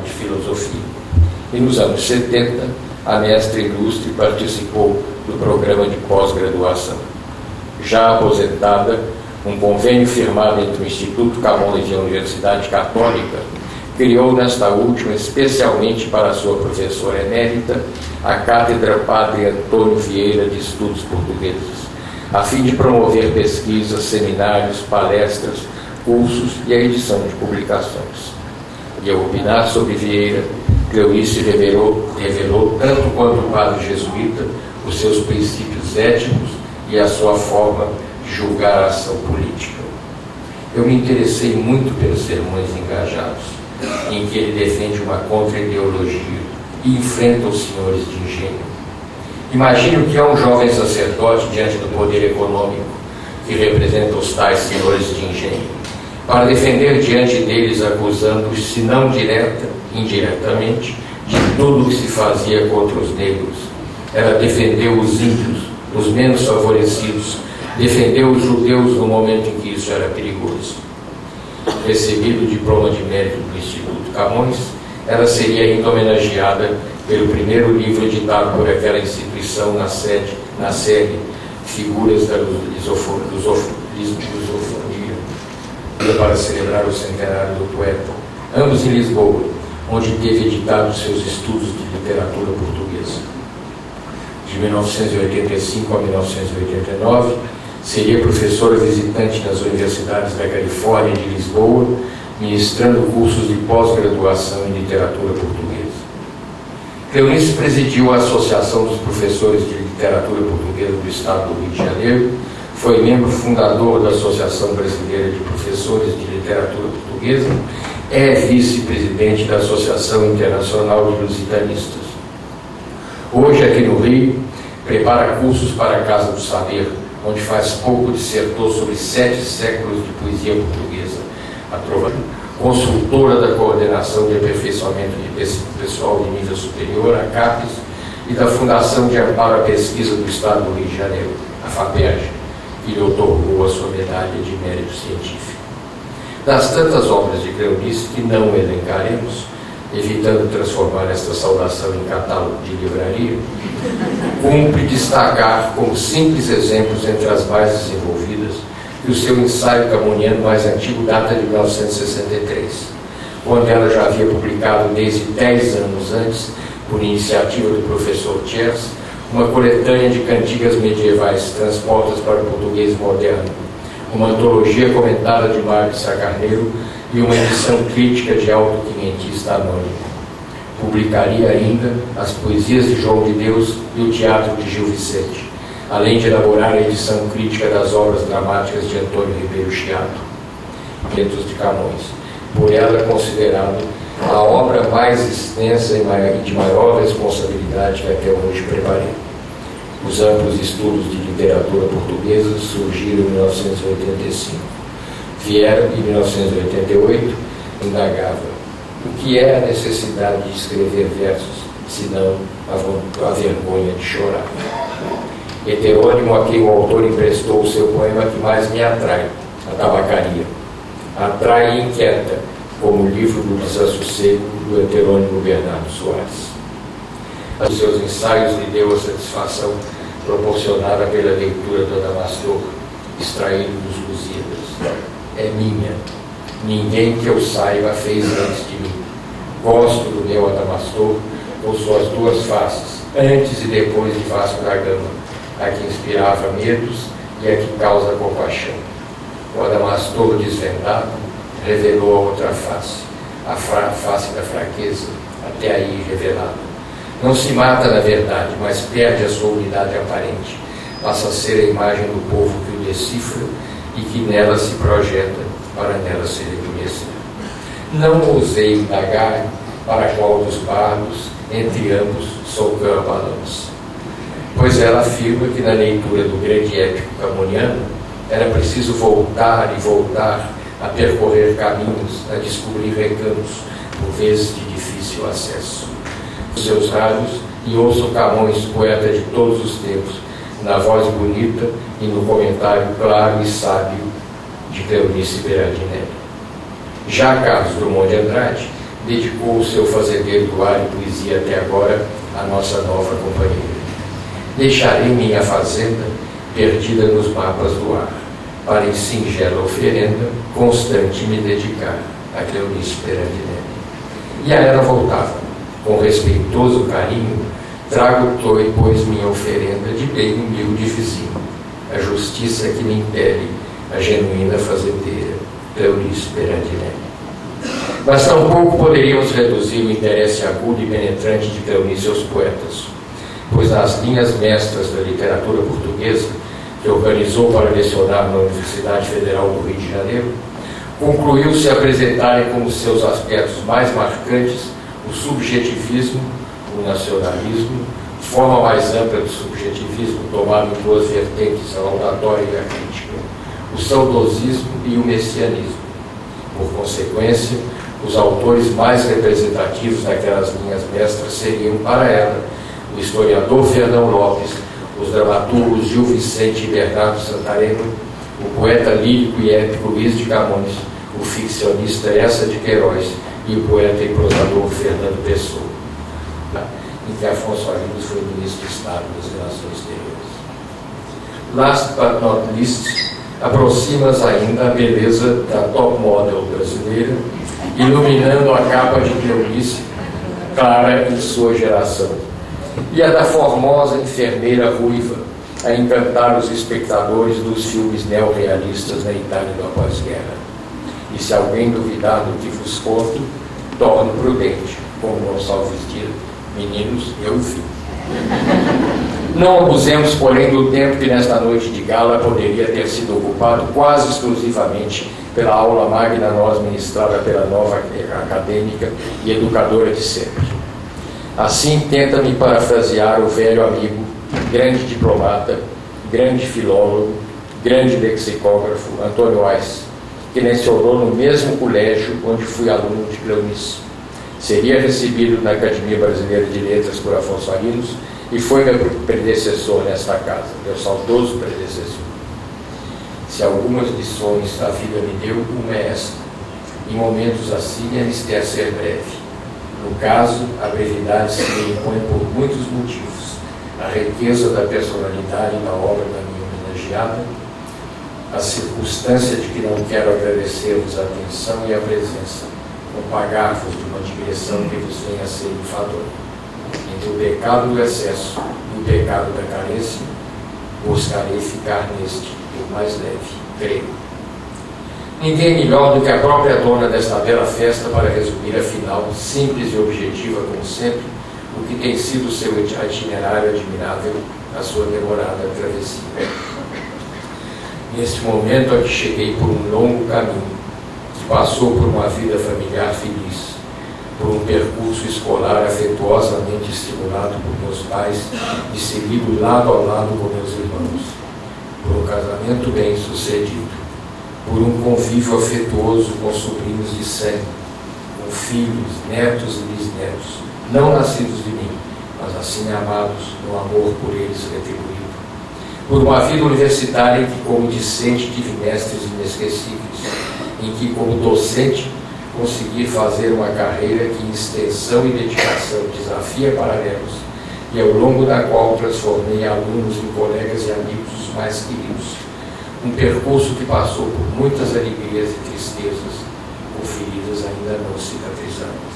de Filosofia. E nos anos 70, a mestra ilustre participou do programa de pós-graduação. Já aposentada, um convênio firmado entre o Instituto Camões e a Universidade Católica criou nesta última, especialmente para a sua professora emérita, a Cátedra Padre Antônio Vieira de Estudos Portugueses, a fim de promover pesquisas, seminários, palestras, cursos e a edição de publicações. E ao opinar sobre Vieira, Cleonice revelou, tanto quanto o padre jesuíta, os seus princípios éticos e a sua forma de julgar a ação política. Eu me interessei muito pelos sermões engajados, em que ele defende uma contra-ideologia e enfrenta os senhores de engenho. Imagino que é um jovem sacerdote diante do poder econômico que representa os tais senhores de engenho, para defender diante deles, acusando-os, se não direta, indiretamente, de tudo o que se fazia contra os negros. Ela defendeu os índios, os menos favorecidos, defendeu os judeus no momento em que isso era perigoso. Recebido o diploma de mérito do Instituto Camões, ela seria ainda homenageada pelo primeiro livro editado por aquela instituição na série Figuras da Lusofonia, para celebrar o centenário do poeta, ambos em Lisboa, onde teve editado seus estudos de literatura portuguesa. De 1985 a 1989, seria professora visitante nas universidades da Califórnia e de Lisboa, ministrando cursos de pós-graduação em literatura portuguesa. Cleonice presidiu a Associação dos Professores de Literatura Portuguesa do Estado do Rio de Janeiro, foi membro fundador da Associação Brasileira de Professores de Literatura Portuguesa, é vice-presidente da Associação Internacional de Lusitanistas. Hoje, aqui no Rio, prepara cursos para a Casa do Saber, onde faz pouco dissertou sobre 7 séculos de poesia portuguesa, consultora da Coordenação de Aperfeiçoamento de Pessoal de Nível Superior, a CAPES, e da Fundação de Amparo à Pesquisa do Estado do Rio de Janeiro, a FAPERJ, que lhe otorgou a sua medalha de mérito científico. Das tantas obras de Cleonice que não elencaremos, evitando transformar esta saudação em catálogo de livraria, cumpre destacar como simples exemplos entre as mais desenvolvidas que o seu ensaio camoniano mais antigo data de 1963, quando ela já havia publicado desde 10 anos antes, por iniciativa do professor Chers, uma coletânea de cantigas medievais transpostas para o português moderno, uma antologia comentada de Marques Carneiro e uma edição crítica de autoquinhentista anônimo. Publicaria ainda as poesias de João de Deus e o teatro de Gil Vicente, além de elaborar a edição crítica das obras dramáticas de Antônio Ribeiro Chiato, Ventos de Camões, por ela considerado a obra mais extensa e de maior responsabilidade que até hoje prevaleu. Os amplos estudos de literatura portuguesa surgiram em 1985. Vieram em 1988, indagava o que é a necessidade de escrever versos, senão a vergonha de chorar. Heterônimo, a quem o autor emprestou o seu poema que mais me atrai, A Tabacaria. Atrai e inquieta, como o livro do Desassossego, do heterônimo Bernardo Soares. Os seus ensaios lhe deu a satisfação proporcionada pela leitura do Adamastor, extraído dos Lusíadas. É minha. Ninguém que eu saiba fez antes de mim. Gosto do meu Adamastor por suas duas faces, antes e depois de Vasco da Gama, a que inspirava medos e a que causa compaixão. O Adamastor desvendado revelou a outra face, a face da fraqueza, até aí revelada. Não se mata na verdade, mas perde a sua unidade aparente, passa a ser a imagem do povo que o decifra e que nela se projeta para nela ser reconhecido. Não ousei indagar para qual dos bardos, entre ambos, sou cã-balança, pois ela afirma que na leitura do grande épico camoniano era preciso voltar e voltar a percorrer caminhos, a descobrir recantos, por vezes de difícil acesso. Os seus rádios e ouço Camões, poeta de todos os tempos, na voz bonita e no comentário claro e sábio de Cleonice Berardinelli. Já Carlos Drummond de Andrade dedicou o seu fazendeiro do ar e poesia até agora à nossa nova companheira. Deixarei minha fazenda perdida nos mapas do ar, para em singela oferenda constante me dedicar a Cleonice Perandinelli. E a ela voltava, com respeitoso carinho, trago, pois, minha oferenda de bem humilde vizinho, a justiça que me impele, a genuína fazendeira, Cleonice Perandinelli. Mas tampouco poderíamos reduzir o interesse agudo e penetrante de Cleonice aos poetas, pois nas linhas mestras da literatura portuguesa, que organizou para lecionar na Universidade Federal do Rio de Janeiro, concluiu-se apresentarem como seus aspectos mais marcantes o subjetivismo, o nacionalismo, forma mais ampla do subjetivismo, tomado em duas vertentes, a laudatória e a crítica, o saudosismo e o messianismo. Por consequência, os autores mais representativos daquelas linhas mestras seriam, para ela, o historiador Fernão Lopes, os dramaturgos Gil Vicente e Bernardo Santareno, o poeta lírico e épico Luiz de Camões, o ficcionista Eça de Queiroz e o poeta e prosador Fernando Pessoa, em que Afonso Arinos foi ministro de Estado das Relações Exteriores. Last but not least, aproxima-nos ainda a beleza da top model brasileira, iluminando a capa de Cleonice, Clara em sua geração, e a da formosa enfermeira ruiva, a encantar os espectadores dos filmes neorrealistas na Itália do após-guerra. E se alguém duvidar do que vos conto, torno prudente, como Gonçalves diz, meninos, eu vi. Não abusemos, porém, do tempo que nesta noite de gala poderia ter sido ocupado quase exclusivamente pela aula magna nós ministrada pela nova acadêmica e educadora de sempre. Assim, tenta-me parafrasear o velho amigo, grande diplomata, grande filólogo, grande lexicógrafo, Antônio Weiss, que lecionou no mesmo colégio onde fui aluno de Cleonice. Seria recebido na Academia Brasileira de Letras por Afonso Arinos e foi meu predecessor nesta casa, meu saudoso predecessor. Se algumas lições a vida me deu, uma é esta: em momentos assim é mister ser breve. No caso, a brevidade se me impõe por muitos motivos: a riqueza da personalidade da obra da minha homenageada, a circunstância de que não quero agradecer-vos a atenção e a presença, ou pagar-vos de uma digressão que vos venha a ser enfadonha. Entre o pecado do excesso e o pecado da carência, buscarei ficar neste, o mais leve, creio. Ninguém melhor do que a própria dona desta bela festa para resumir, afinal, simples e objetiva como sempre, o que tem sido o seu itinerário admirável, a sua demorada travessia. Neste momento a que cheguei por um longo caminho, que passou por uma vida familiar feliz, por um percurso escolar afetuosamente estimulado por meus pais e seguido lado a lado com meus irmãos, por um casamento bem sucedido, por um convívio afetuoso com sobrinhos de sangue, com filhos, netos e bisnetos, não nascidos de mim, mas assim amados no amor por eles retribuído, por uma vida universitária em que, como discente, tive mestres inesquecíveis, em que, como docente, consegui fazer uma carreira que, em extensão e dedicação, desafia paralelos, e ao longo da qual transformei alunos em colegas e amigos os mais queridos. Um percurso que passou por muitas alegrias e tristezas, por feridas ainda não cicatrizando.